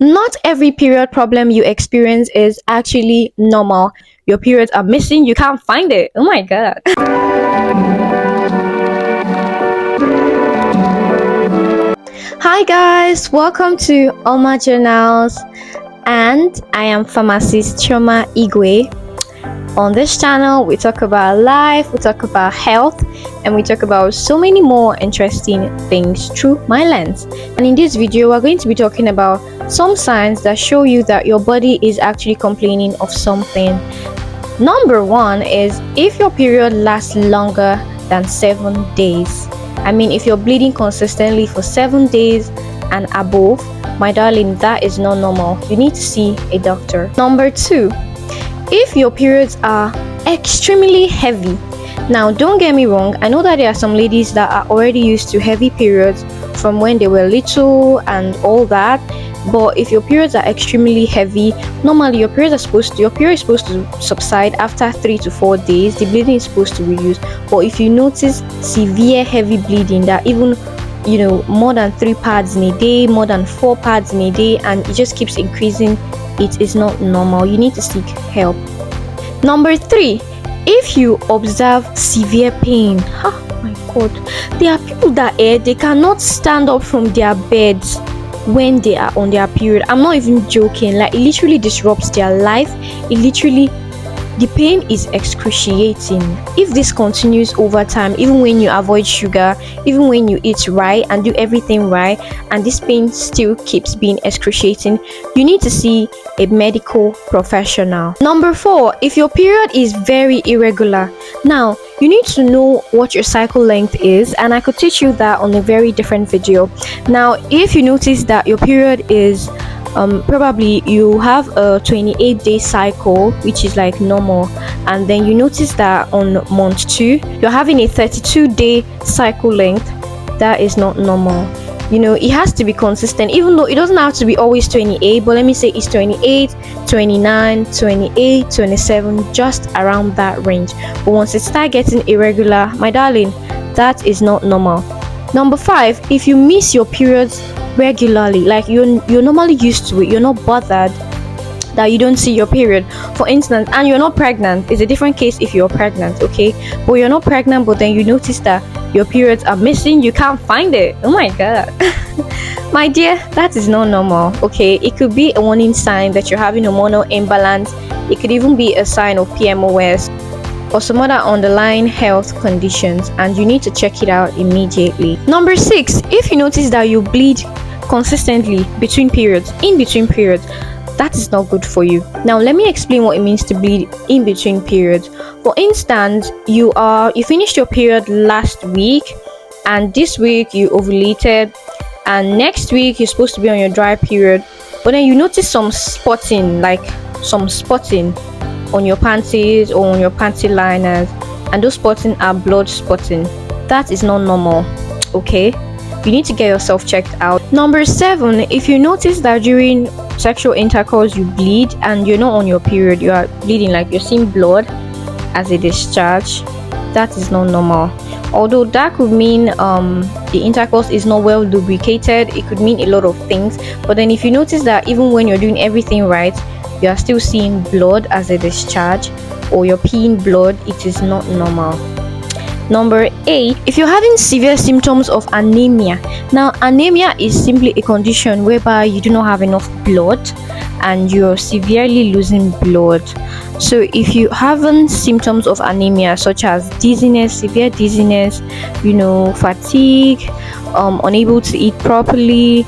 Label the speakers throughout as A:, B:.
A: Not every period problem you experience is actually normal. Your periods are missing, you can't find it. Oh my god. Hi guys, welcome to Oma Journals, and I am pharmacist Choma Igwe. On this channel, we talk about life, we talk about health, and we talk about so many more interesting things through my lens. And in this video, we're going to be talking about some signs that show you that your body is actually complaining of something. Number one is if your period lasts longer than 7 days. I mean, if you're bleeding consistently for 7 days and above, my darling, that is not normal. You need to see a doctor. Number two, if your periods are extremely heavy. Now, don't get me wrong, I know that there are some ladies that are already used to heavy periods from when they were little and all that, but if your periods are extremely heavy, normally your period is supposed to subside after 3 to 4 days. The bleeding is supposed to reduce. But if you notice severe heavy bleeding that even more than 3 pads in a day, more than 4 pads in a day, and it just keeps increasing, it is not normal. You need to seek help. Number three, if you observe severe pain, oh my god, there are people that they cannot stand up from their beds when they are on their period. I'm not even joking. Like, it literally disrupts their life. The pain is excruciating. If this continues over time, even when you avoid sugar, even when you eat right and do everything right, and this pain still keeps being excruciating, you need to see a medical professional. Number four, if your period is very irregular. Now, you need to know what your cycle length is, and I could teach you that on a very different video. Now, if you notice that your period is probably you have a 28-day cycle, which is like normal, and then you notice that on month 2 you're having a 32-day cycle length, that is not normal. It has to be consistent, even though it doesn't have to be always 28, but let me say it's 28, 29, 28, 27, just around that range. But once it starts getting irregular, my darling, that is not normal. Number 5, if you miss your periods regularly, like you're normally used to it, you're not bothered that you don't see your period, for instance, and you're not pregnant. It's a different case if you're pregnant, okay? But you're not pregnant, but then you notice that your periods are missing, you can't find it. Oh my god. My dear, that is not normal, okay? It could be a warning sign that you're having hormonal imbalance. It could even be a sign of PMOS or some other underlying health conditions, and you need to check it out immediately. Number 6, if you notice that you bleed consistently in between periods, that is not good for you. Now, let me explain what it means to bleed in between periods. For instance, you finished your period last week, and this week you ovulated, and next week you're supposed to be on your dry period, but then you notice some spotting on your panties or on your panty liners, and those spotting are blood spotting. That is not normal, okay? You need to get yourself checked out. Number 7, if you notice that during sexual intercourse you bleed and you're not on your period, you are bleeding, like you're seeing blood as a discharge, that is not normal. Although that could mean the intercourse is not well lubricated, it could mean a lot of things. But then if you notice that even when you're doing everything right, you are still seeing blood as a discharge, or you're peeing blood, it is not normal. Number 8, if you're having severe symptoms of anemia. Now, anemia is simply a condition whereby you do not have enough blood and you're severely losing blood. So if you having symptoms of anemia such as dizziness, severe dizziness, fatigue, unable to eat properly,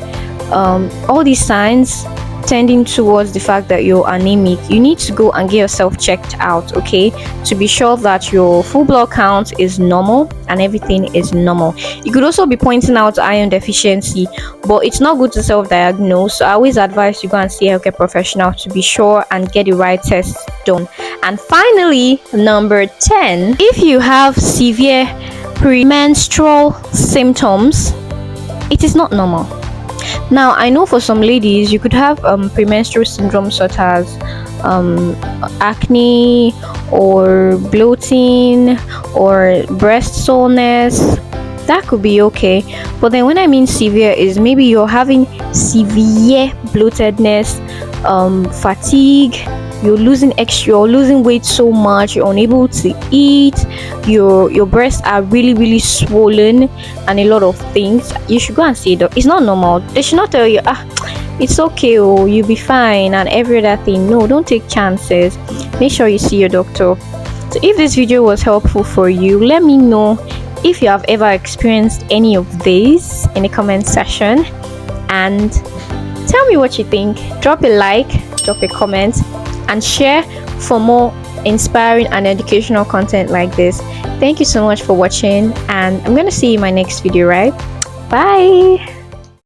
A: all these signs tending towards the fact that you're anemic, you need to go and get yourself checked out, okay, to be sure that your full blood count is normal and everything is normal. You could also be pointing out iron deficiency, but it's not good to self-diagnose, so I always advise you go and see a healthcare professional to be sure and get the right tests done. And finally, number 10, if you have severe premenstrual symptoms, it is not normal. Now, I know for some ladies you could have premenstrual syndrome such as acne or bloating or breast soreness, that could be okay. But then when I mean severe is maybe you're having severe bloatedness, fatigue, you're losing weight so much, you're unable to eat, your breasts are really swollen, and a lot of things. You should go and see a doctor. It's not normal. They should not tell you, it's okay, oh, you'll be fine, and every other thing. No, don't take chances. Make sure you see your doctor. So if this video was helpful for you, let me know if you have ever experienced any of these in the comment section, and tell me what you think. Drop a like, drop a comment, and share for more inspiring and educational content like this. Thank you so much for watching, and I'm gonna see you in my next video, right? Bye.